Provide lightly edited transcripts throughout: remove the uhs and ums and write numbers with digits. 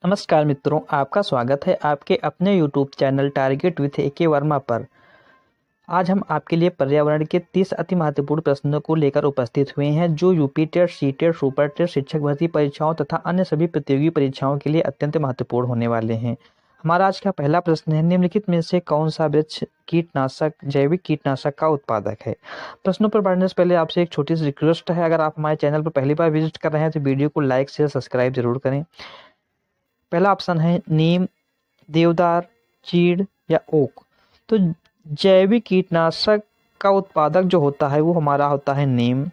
नमस्कार मित्रों, आपका स्वागत है आपके अपने YouTube channel target with A K. Verma पर। आज हम आपके लिए पर्यावरण के 30 अति महत्वपूर्ण प्रश्नों को लेकर उपस्थित हुए हैं, जो UP TET, C TET, super TET, शिक्षक भर्ती परीक्षाओं तथा अन्य सभी प्रतियोगी परीक्षाओं के लिए अत्यंत महत्वपूर्ण होने वाले हैं। हमारा आज का पहला प्रश्न है, निम्नलिखित में से कौन सा वृक्ष कीटनाशक जैविक कीटनाशक का उत्पादक है। प्रश्नों पर बढ़ने से पहले आपसे एक छोटी सी रिक्वेस्ट है, अगर आप हमारे चैनल पर पहली बार विजिट कर रहे हैं तो वीडियो को लाइक शेयर सब्सक्राइब जरूर करें। पहला ऑप्शन है नीम, देवदार, चीड़ या ओक। तो जैविक कीटनाशक का उत्पादक जो होता है वो हमारा होता है नीम,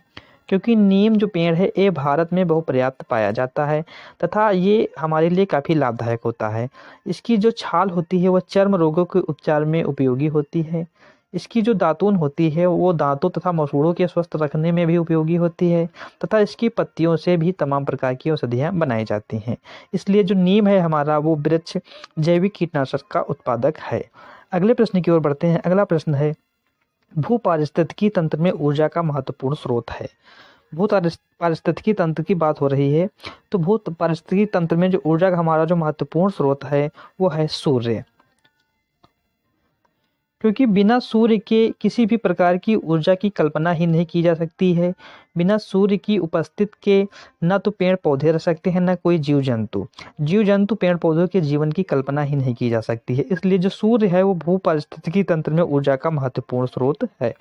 क्योंकि नीम जो पेड़ है ये भारत में बहुपर्याप्त पाया जाता है तथा ये हमारे लिए काफ़ी लाभदायक होता है। इसकी जो छाल होती है वह चर्म रोगों के उपचार में उपयोगी होती है। इसकी जो दातून होती है वो दांतों तथा मसूड़ों के स्वस्थ रखने में भी उपयोगी होती है तथा इसकी पत्तियों से भी तमाम प्रकार की औषधियाँ बनाई जाती हैं। इसलिए जो नीम है हमारा वो वृक्ष जैविक कीटनाशक का उत्पादक है। अगले प्रश्न की ओर बढ़ते हैं। अगला प्रश्न है, भू पारिस्थितिकी तंत्र में ऊर्जा का महत्वपूर्ण स्रोत है। भू पारिस्थितिकी तंत्र की बात हो रही है, तो भू पारिस्थितिकी तंत्र में जो ऊर्जा का हमारा जो महत्वपूर्ण स्रोत है वो है सूर्य, क्योंकि बिना सूर्य के किसी भी प्रकार की ऊर्जा की कल्पना ही नहीं की जा सकती है। बिना सूर्य की उपस्थिति के न तो पेड़ पौधे रह सकते हैं न कोई जीव जंतु पेड़ पौधों के जीवन की कल्पना ही नहीं की जा सकती है। इसलिए जो सूर्य है वो भू पारिस्थितिकी तंत्र में ऊर्जा का महत्वपूर्ण स्रोत है।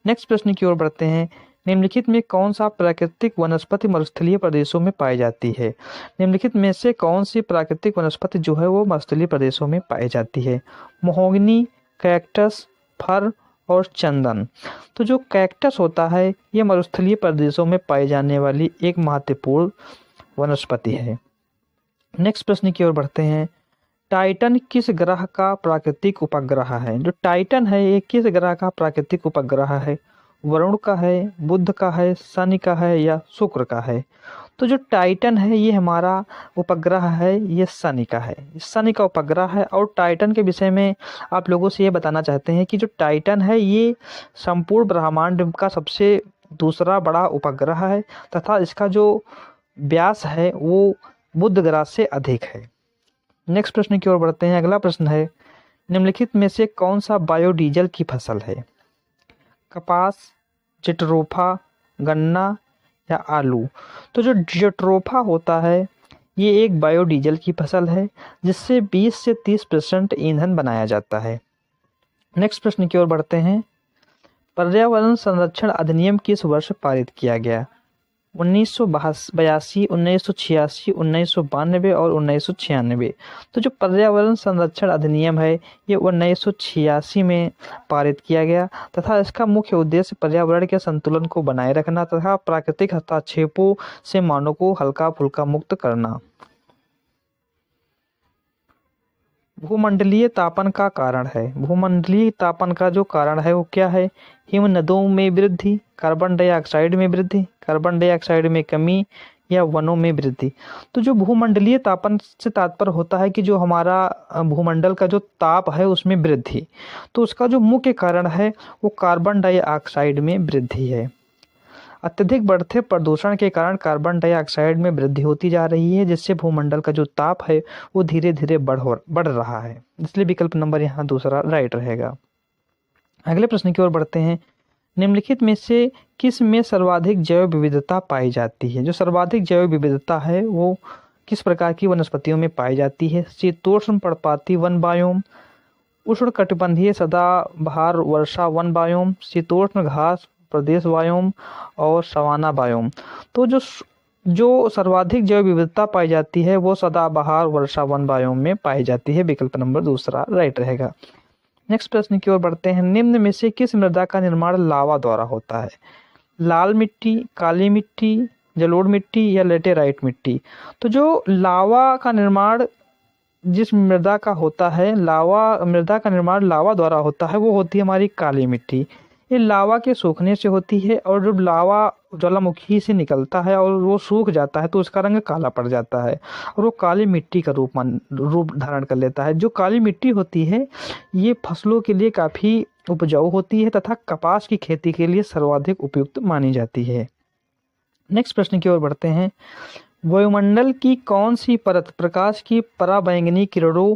नेक्स्ट प्रश्न की ओर बढ़ते हैं। निम्नलिखित में कौन सा प्राकृतिक वनस्पति मरुस्थलीय प्रदेशों में पाई जाती है। निम्नलिखित में से कौन सी प्राकृतिक वनस्पति जो है वो मरुस्थलीय प्रदेशों में पाई जाती है। महोगनी, कैक्टस, फर और चंदन। तो जो कैक्टस होता है ये मरुस्थलीय प्रदेशों में पाई जाने वाली एक महत्वपूर्ण वनस्पति है। नेक्स्ट प्रश्न की ओर बढ़ते हैं। टाइटन किस ग्रह का प्राकृतिक उपग्रह है। जो टाइटन है ये किस ग्रह का प्राकृतिक उपग्रह है। वरुण का है, बुध का है, शनि का है या शुक्र का है। तो जो टाइटन है ये हमारा उपग्रह है, ये शनि का है, शनि का उपग्रह है। और टाइटन के विषय में आप लोगों से ये बताना चाहते हैं कि जो टाइटन है ये संपूर्ण ब्रह्मांड का सबसे दूसरा बड़ा उपग्रह है तथा इसका जो व्यास है वो बुध ग्रह से अधिक है। नेक्स्ट प्रश्न की ओर बढ़ते हैं। अगला प्रश्न है, निम्नलिखित में से कौन सा बायोडीजल की फसल है। कपास, जट्रोफा, गन्ना या आलू। तो जो जट्रोफा होता है ये एक बायोडीजल की फसल है जिससे 20 से 30% ईंधन बनाया जाता है। नेक्स्ट प्रश्न की ओर बढ़ते हैं। पर्यावरण संरक्षण अधिनियम किस वर्ष पारित किया गया। 1982, 1986, 1992 और 1996। तो जो पर्यावरण संरक्षण अधिनियम है ये 1986 में पारित किया गया तथा इसका मुख्य उद्देश्य पर्यावरण के संतुलन को बनाए रखना तथा प्राकृतिक हस्तक्षेपों से मानव को हल्का फुल्का मुक्त करना। भूमंडलीय तापन का कारण है। भूमंडलीय तापन का जो कारण है वो क्या है। हिम नदों में वृद्धि, कार्बन डाइऑक्साइड में वृद्धि, कार्बन डाइऑक्साइड में कमी या वनों में वृद्धि। तो जो भूमंडलीय तापन से तात्पर्य होता है कि जो हमारा भूमंडल का जो ताप है उसमें वृद्धि, तो उसका जो मुख्य कारण है वो कार्बन डाइऑक्साइड में वृद्धि है। अत्यधिक बढ़ते प्रदूषण के कारण कार्बन डाइऑक्साइड में वृद्धि होती जा रही है, जिससे भूमंडल का जो ताप है वो धीरे धीरे बढ़ रहा है। इसलिए विकल्प नंबर यहाँ दूसरा राइट रहेगा। अगले प्रश्न की ओर बढ़ते हैं। निम्नलिखित में से किस में सर्वाधिक जैव विविधता पाई जाती है। जो सर्वाधिक जैव विविधता है वो किस प्रकार की वनस्पतियों में पाई जाती है। शीतोष्ण पर्णपाती वन बायोम, उष्णकटिबंधीय सदाबहार वर्षा वन बायोम, शीतोष्ण घास प्रदेश बायोम और सवाना बायोम। तो जो सर्वाधिक जैव विविधता पाई जाती है वो सदाबहार वर्षा वन बायोम में पाई जाती है। विकल्प नंबर दूसरा राइट रहेगा। नेक्स्ट प्रश्न की ओर बढ़ते हैं। निम्न में से किस मृदा का निर्माण लावा द्वारा होता है। लाल मिट्टी, काली मिट्टी, जलोढ़ मिट्टी या लेटेराइट मिट्टी। तो जो लावा का निर्माण जिस मृदा का होता है, मृदा का निर्माण लावा द्वारा होता है वो होती है हमारी काली मिट्टी। ये लावा के सूखने से होती है और जब लावा ज्वालामुखी से निकलता है और वो सूख जाता है तो उसका रंग काला पड़ जाता है और वो काली मिट्टी का रूप धारण कर लेता है। जो काली मिट्टी होती है ये फसलों के लिए काफ़ी उपजाऊ होती है तथा कपास की खेती के लिए सर्वाधिक उपयुक्त मानी जाती है। नेक्स्ट प्रश्न की ओर बढ़ते हैं। वायुमंडल की कौन सी परत प्रकाश की पराबैंगनी किरणों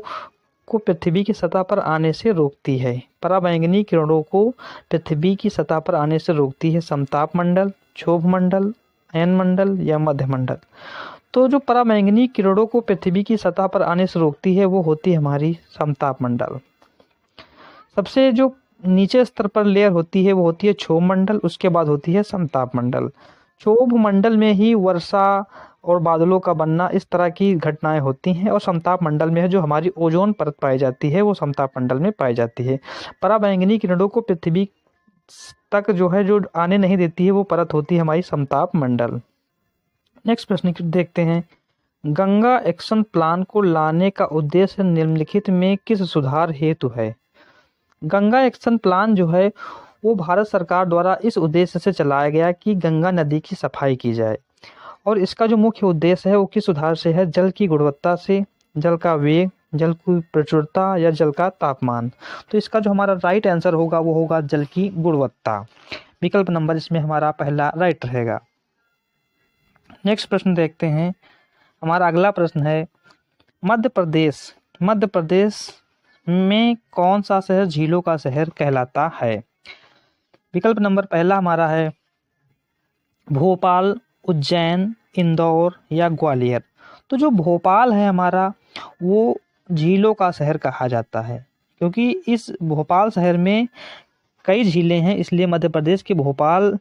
को पृथ्वी की सतह पर आने से रोकती है? पराबैंगनी किरणों को पृथ्वी की सतह पर आने से रोकती है समताप मंडल, क्षोभ मंडल, अयन मंडल या मध्य मंडल। तो जो पराबैंगनी किरणों को पृथ्वी की सतह पर आने से रोकती है वो होती है हमारी समताप मंडल। सबसे जो नीचे स्तर पर लेयर होती है वो होती है क्षोभ मंडल, उसके बाद होती है समताप मंडल। क्षोभ मंडल में ही वर्षा और बादलों का बनना, इस तरह की घटनाएं होती हैं, और समताप मंडल में है जो हमारी ओजोन परत पाई जाती है वो समताप मंडल में पाई जाती है। पराबैंगनी किरणों को पृथ्वी तक जो है जो आने नहीं देती है वो परत होती है हमारी समताप मंडल। नेक्स्ट प्रश्न देखते हैं, गंगा एक्शन प्लान को लाने का उद्देश्य निम्नलिखित में किस सुधार हेतु है? गंगा एक्शन प्लान जो है वो भारत सरकार द्वारा इस उद्देश्य से चलाया गया कि गंगा नदी की सफाई की जाए, और इसका जो मुख्य उद्देश्य है वो किस सुधार से है? जल की गुणवत्ता से, जल का वेग, जल की प्रचुरता या जल का तापमान। तो इसका जो हमारा राइट आंसर होगा वो होगा जल की गुणवत्ता। विकल्प नंबर इसमें हमारा पहला राइट रहेगा। नेक्स्ट प्रश्न देखते हैं, हमारा अगला प्रश्न है, मध्य प्रदेश में कौन सा शहर झीलों का शहर कहलाता है? विकल्प नंबर पहला हमारा है भोपाल, उज्जैन, इंदौर या ग्वालियर। तो जो भोपाल है हमारा वो झीलों का शहर कहा जाता है, क्योंकि इस भोपाल शहर में कई झीलें हैं, इसलिए मध्य प्रदेश के भोपाल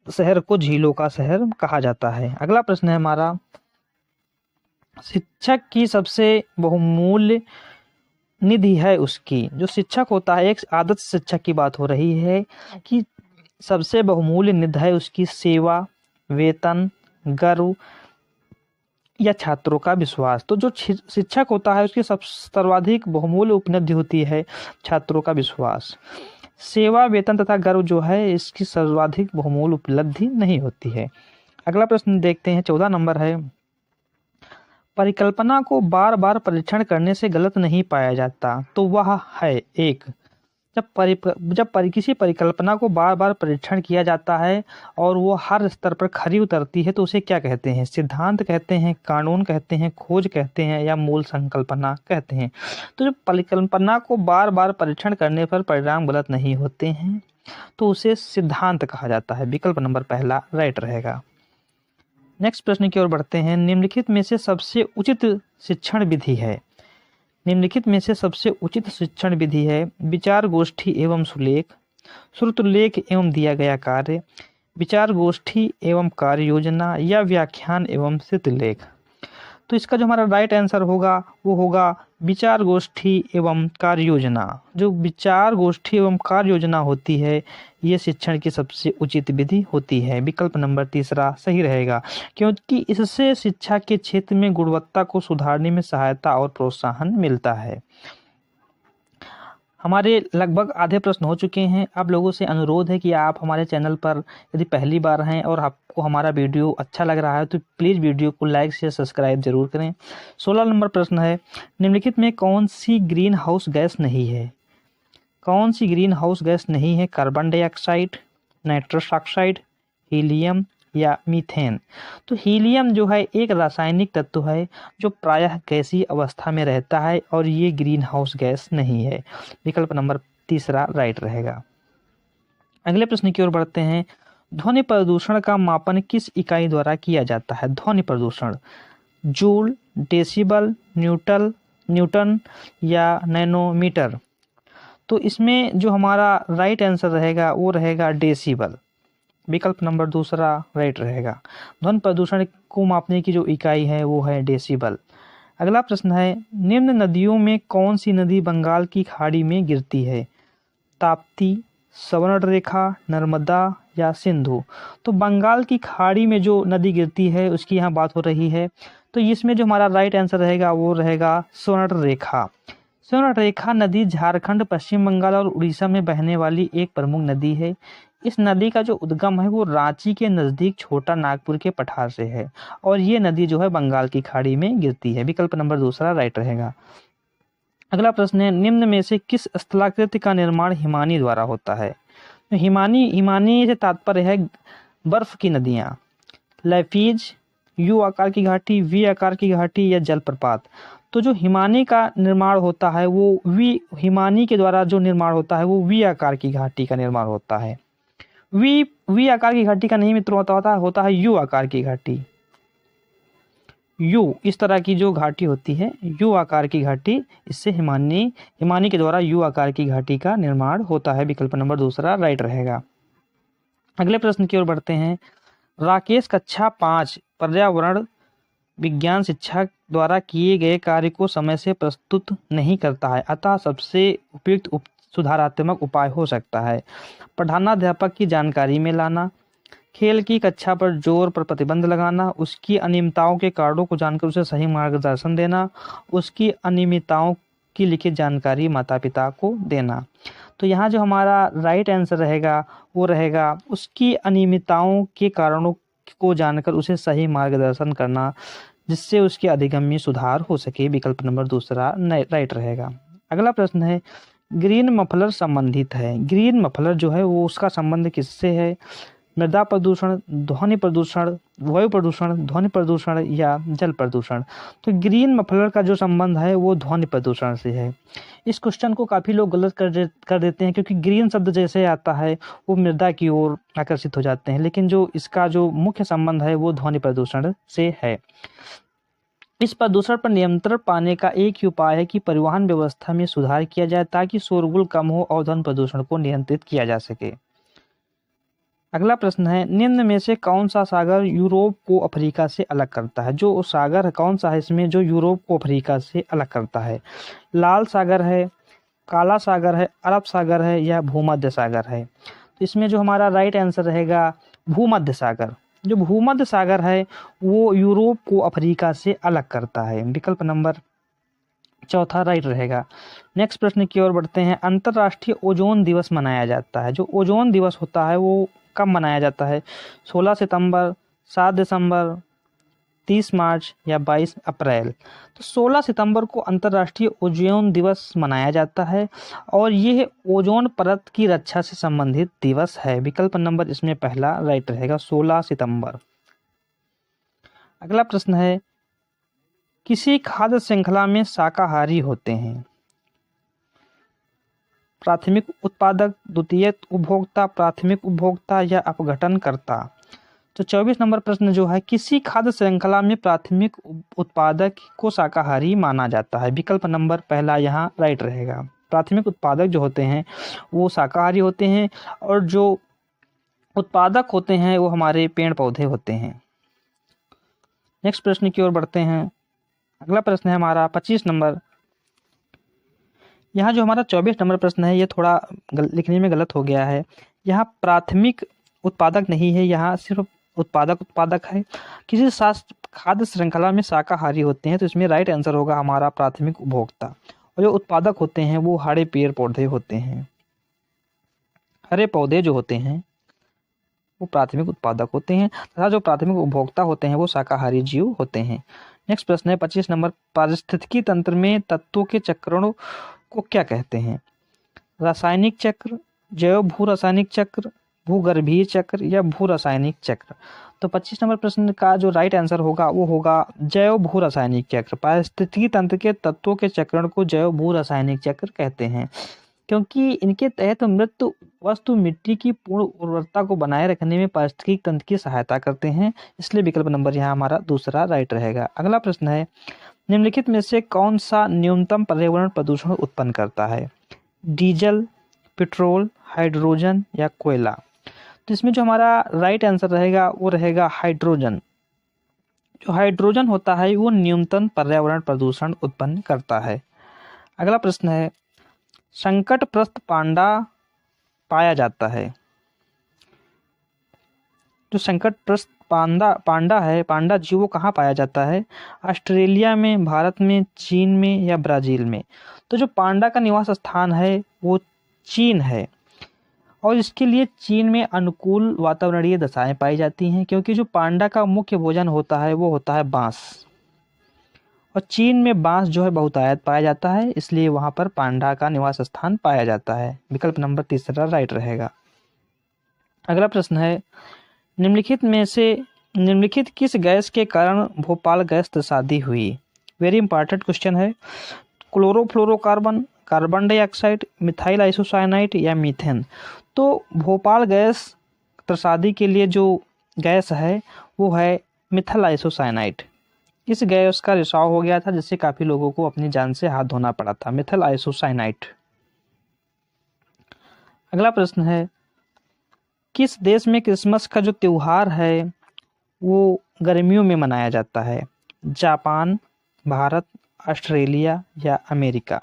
शहर को झीलों का शहर कहा जाता है। अगला प्रश्न है हमारा, शिक्षक की सबसे बहुमूल्य निधि है उसकी। जो शिक्षक होता है, एक आदर्श शिक्षक की बात हो रही है कि सबसे बहुमूल्य निधि है उसकी सेवा, वेतन, गर्व या छात्रों का विश्वास। तो जो शिक्षक होता है उसकी सर्वाधिक बहुमूल्य उपलब्धि होती है छात्रों का विश्वास। सेवा, वेतन तथा गर्व जो है इसकी सर्वाधिक बहुमूल्य उपलब्धि नहीं होती है। अगला प्रश्न देखते हैं, 14 नंबर है, परिकल्पना को बार बार परीक्षण करने से गलत नहीं पाया जाता तो वह है? एक, किसी परिकल्पना को बार बार परीक्षण किया जाता है और वो हर स्तर पर खरी उतरती है तो उसे क्या कहते हैं? सिद्धांत कहते हैं, कानून कहते हैं, खोज कहते हैं या मूल संकल्पना कहते हैं। तो जो परिकल्पना को बार बार परीक्षण करने पर परिणाम गलत नहीं होते हैं तो उसे सिद्धांत कहा जाता है। विकल्प नंबर पहला राइट रहेगा। नेक्स्ट प्रश्न की ओर बढ़ते हैं, निम्नलिखित में से सबसे उचित शिक्षण विधि है? निम्नलिखित में से सबसे उचित शिक्षण विधि है विचार गोष्ठी एवं सुलेख, श्रुतलेख एवं दिया गया कार्य, विचार गोष्ठी एवं कार्य योजना या व्याख्यान एवं श्रुतलेख। तो इसका जो हमारा राइट आंसर होगा वो होगा विचार गोष्ठी एवं कार्य योजना। जो विचार गोष्ठी एवं कार्य योजना होती है ये शिक्षण की सबसे उचित विधि होती है। विकल्प नंबर तीसरा सही रहेगा, क्योंकि इससे शिक्षा के क्षेत्र में गुणवत्ता को सुधारने में सहायता और प्रोत्साहन मिलता है। हमारे लगभग आधे प्रश्न हो चुके हैं। आप लोगों से अनुरोध है कि आप हमारे चैनल पर यदि पहली बार हैं और आपको हमारा वीडियो अच्छा लग रहा है तो प्लीज़ वीडियो को लाइक शेयर सब्सक्राइब जरूर करें। 16 नंबर प्रश्न है, निम्नलिखित में कौन सी ग्रीन हाउस गैस नहीं है? कौन सी ग्रीन हाउस गैस नहीं है? Carbon dioxide, nitrous oxide, helium या मीथेन। तो हीलियम जो है एक रासायनिक तत्व है जो प्रायः गैसीय अवस्था में रहता है और ये ग्रीन हाउस गैस नहीं है। विकल्प नंबर तीसरा राइट रहेगा। अगले प्रश्न की ओर बढ़ते हैं, ध्वनि प्रदूषण का मापन किस इकाई द्वारा किया जाता है? ध्वनि प्रदूषण जूल, डेसिबल, न्यूटन या नैनोमीटर। तो इसमें जो हमारा राइट आंसर रहेगा वो रहेगा डेसिबल। विकल्प नंबर दूसरा राइट रहेगा। ध्वनि प्रदूषण को मापने की जो इकाई है वो है डेसिबल। अगला प्रश्न है, निम्न नदियों में कौन सी नदी बंगाल की खाड़ी में गिरती है? ताप्ती, स्वर्णरेखा, नर्मदा या सिंधु। तो बंगाल की खाड़ी में जो नदी गिरती है उसकी यहाँ बात हो रही है, तो इसमें जो हमारा राइट आंसर रहेगा वो रहेगा स्वर्णरेखा। स्वर्णरेखा नदी झारखंड, पश्चिम बंगाल और उड़ीसा में बहने वाली एक प्रमुख नदी है। इस नदी का जो उद्गम है वो रांची के नज़दीक छोटा नागपुर के पठार से है और ये नदी जो है बंगाल की खाड़ी में गिरती है। विकल्प नंबर दूसरा राइट रहेगा। अगला प्रश्न है, निम्न में से किस स्थलाकृति का निर्माण हिमानी द्वारा होता है? हिमानी से तात्पर्य है बर्फ की नदियाँ। लैफिज, यू आकार की घाटी, वी आकार की घाटी या जलप्रपात। तो जो हिमानी का निर्माण होता है वो हिमानी के द्वारा जो निर्माण होता है वो वी आकार की घाटी का निर्माण होता है। वी आकार की घाटी का नहीं मित्रों होता है यू आकार की घाटी। यू इस तरह की जो घाटी होती है यू आकार की घाटी, इससे हिमानी के द्वारा यू आकार की घाटी का निर्माण होता है। विकल्प नंबर दूसरा राइट रहेगा। अगले प्रश्न की ओर बढ़ते हैं। राकेश कक्षा 5 पर्यावरण विज्ञान शिक्षक द्वारा किए गए कार्य को समय से प्रस्तुत नहीं करता है, अतः सबसे उपयुक्त सुधारात्मक उपाय हो सकता है प्रधानाध्यापक की जानकारी में लाना, खेल की कक्षा पर जोर पर प्रतिबंध लगाना, उसकी अनियमितताओं के कारणों को जानकर उसे सही मार्गदर्शन देना, उसकी अनियमितताओं की लिखित जानकारी माता पिता को देना। तो यहाँ जो हमारा राइट आंसर रहेगा वो रहेगा उसकी अनियमितताओं के कारणों को जानकर उसे सही मार्गदर्शन करना, जिससे उसके अधिगम में सुधार हो सके। विकल्प नंबर दूसरा राइट रहेगा। अगला प्रश्न है, ग्रीन मफलर संबंधित है। ग्रीन मफलर जो है वो उसका संबंध किससे है? मृदा प्रदूषण, ध्वनि प्रदूषण, वायु प्रदूषण, ध्वनि प्रदूषण या जल प्रदूषण। तो ग्रीन मफलर का जो संबंध है वो ध्वनि प्रदूषण से है। इस क्वेश्चन को काफ़ी लोग गलत कर देते हैं, क्योंकि ग्रीन शब्द जैसे आता है वो मृदा की ओर आकर्षित हो जाते हैं, लेकिन जो इसका जो मुख्य संबंध है वो ध्वनि प्रदूषण से है। इस प्रदूषण पर नियंत्रण पाने का एक ही उपाय है कि परिवहन व्यवस्था में सुधार किया जाए, ताकि शोरगुल कम हो और ध्वनि प्रदूषण को नियंत्रित किया जा सके। अगला प्रश्न है, निम्न में से कौन सा सागर यूरोप को अफ्रीका से अलग करता है? जो सागर कौन सा है इसमें जो यूरोप को अफ्रीका से अलग करता है? लाल सागर है, काला सागर है, अरब सागर है या भूमध्य सागर है? तो इसमें जो हमारा राइट आंसर रहेगा भूमध्य सागर। जो भूमध्य सागर है वो यूरोप को अफ्रीका से अलग करता है। विकल्प नंबर चौथा राइट रहेगा। नेक्स्ट प्रश्न की ओर बढ़ते हैं। अंतर्राष्ट्रीय ओजोन दिवस मनाया जाता है। जो ओजोन दिवस होता है वो कब मनाया जाता है? 16 सितंबर, 7 दिसंबर, 30 मार्च या 22 अप्रैल? तो 16 सितंबर को अंतर्राष्ट्रीय ओजोन दिवस मनाया जाता है और यह ओजोन परत की रक्षा से संबंधित दिवस है। विकल्प नंबर इसमें पहला राइट रहेगा, 16 सितंबर। अगला प्रश्न है, किसी खाद्य श्रृंखला में शाकाहारी होते हैं? प्राथमिक उत्पादक, द्वितीयक उपभोक्ता, प्राथमिक उपभोक्ता या अपघटनकर्ता? तो 24 नंबर प्रश्न जो है, किसी खाद्य श्रृंखला में प्राथमिक उत्पादक को शाकाहारी माना जाता है। विकल्प नंबर पहला यहाँ राइट रहेगा। प्राथमिक उत्पादक जो होते हैं वो शाकाहारी होते हैं और जो उत्पादक होते हैं वो हमारे पेड़ पौधे होते हैं। नेक्स्ट प्रश्न की ओर बढ़ते हैं। अगला प्रश्न है हमारा 25 नंबर। यहाँ जो हमारा 24 नंबर प्रश्न है ये थोड़ा लिखने में गलत हो गया है। यहाँ प्राथमिक उत्पादक नहीं है, यहाँ सिर्फ उत्पादक है। किसी खाद्य श्रृंखला में शाकाहारी होते हैं तो इसमें राइट आंसर होगा हमारा प्राथमिक उपभोक्ता। और जो उत्पादक होते हैं वो हरे पेड़ पौधे होते हैं। हरे पौधे जो होते हैं वो प्राथमिक उत्पादक होते हैं तथा जो प्राथमिक उपभोक्ता होते हैं वो शाकाहारी जीव होते हैं। नेक्स्ट प्रश्न है 25 नंबर। पारिस्थितिकी तंत्र में तत्वों के चक्रों को क्या कहते हैं? रासायनिक चक्र, जैव भू रासायनिक चक्र, भूगर्भीय चक्र या भू रासायनिक चक्र? तो 25 नंबर प्रश्न का जो राइट आंसर होगा वो होगा जैव भू रासायनिक चक्र। पारिस्थितिकी तंत्र के तत्वों के चक्रण को जैव भू रासायनिक चक्र कहते हैं, क्योंकि इनके तहत मृत वस्तु मिट्टी की पूर्ण उर्वरता को बनाए रखने में पारिस्थितिकी तंत्र की सहायता करते हैं, इसलिए विकल्प नंबर यहाँ हमारा दूसरा राइट रहेगा। अगला प्रश्न है, निम्नलिखित में से कौन सा न्यूनतम पर्यावरण प्रदूषण उत्पन्न करता है? डीजल, पेट्रोल, हाइड्रोजन या कोयला? तो इसमें जो हमारा राइट आंसर रहेगा वो रहेगा हाइड्रोजन। जो हाइड्रोजन होता है वो न्यूनतम पर्यावरण प्रदूषण उत्पन्न करता है। अगला प्रश्न है, संकटग्रस्त पांडा पाया जाता है। जो संकटग्रस्त पांडा है, पांडा जीव वो कहाँ पाया जाता है? ऑस्ट्रेलिया में, भारत में, चीन में या ब्राज़ील में? तो जो पांडा का निवास स्थान है वो चीन है और इसके लिए चीन में अनुकूल वातावरणीय दशाएं पाई जाती हैं, क्योंकि जो पांडा का मुख्य भोजन होता है वो होता है बांस और चीन में बांस जो है बहुतायत पाया जाता है, इसलिए वहाँ पर पांडा का निवास स्थान पाया जाता है। विकल्प नंबर तीसरा राइट रहेगा। अगला प्रश्न है, निम्नलिखित में से निम्नलिखित किस गैस के कारण भोपाल गैस त्रासदी हुई? वेरी इंपॉर्टेंट क्वेश्चन है। Chlorofluorocarbon, carbon dioxide, methyl isocyanide या मीथेन। तो भोपाल गैस त्रासदी के लिए जो गैस है वो है मिथाइल आइसोसाइनाइड। इस गैस का रिसाव हो गया था जिससे काफ़ी लोगों को अपनी जान से हाथ धोना पड़ा था, मिथाइल आइसोसाइनाइड। अगला प्रश्न है, किस देश में क्रिसमस का जो त्यौहार है वो गर्मियों में मनाया जाता है? जापान, भारत, ऑस्ट्रेलिया या अमेरिका?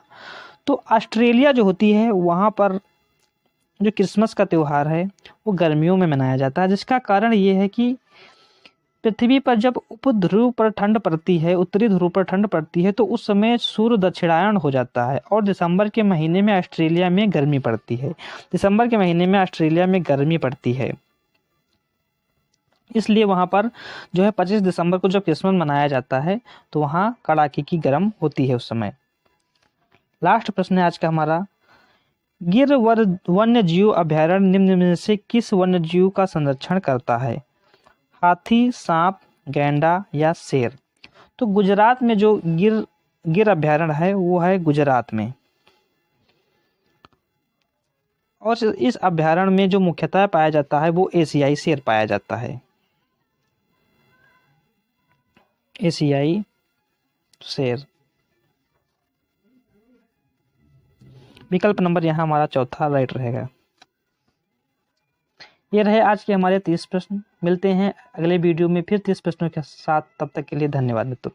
तो ऑस्ट्रेलिया जो होती है वहाँ पर जो क्रिसमस का त्यौहार है वो गर्मियों में मनाया जाता है, जिसका कारण ये है कि पृथ्वी पर जब उपध्रुव पर ठंड पड़ती है, उत्तरी ध्रुव पर ठंड पड़ती है, तो उस समय सूर्य दक्षिणायन हो जाता है और दिसंबर के महीने में ऑस्ट्रेलिया में गर्मी पड़ती है। दिसंबर के महीने में ऑस्ट्रेलिया में गर्मी पड़ती है, इसलिए वहाँ पर जो है 25 दिसंबर को जब क्रिसमस मनाया जाता है तो वहाँ कड़ाके की गर्म होती है उस समय। लास्ट प्रश्न है आज का हमारा, गिर वन्य जीव अभयारण्य निम्न में से किस वन्य जीव का संरक्षण करता है? हाथी, सांप, गैंडा या शेर? तो गुजरात में जो गिर अभयारण्य है वो है गुजरात में, और इस अभयारण्य में जो मुख्यतः पाया जाता है वो एशियाई शेर पाया जाता है, एशियाई शेर। विकल्प नंबर यहाँ हमारा चौथा राइट रहेगा। ये रहे आज के हमारे 30 प्रश्न। मिलते हैं अगले वीडियो में फिर 30 प्रश्नों के साथ, तब तक के लिए धन्यवाद मित्रों।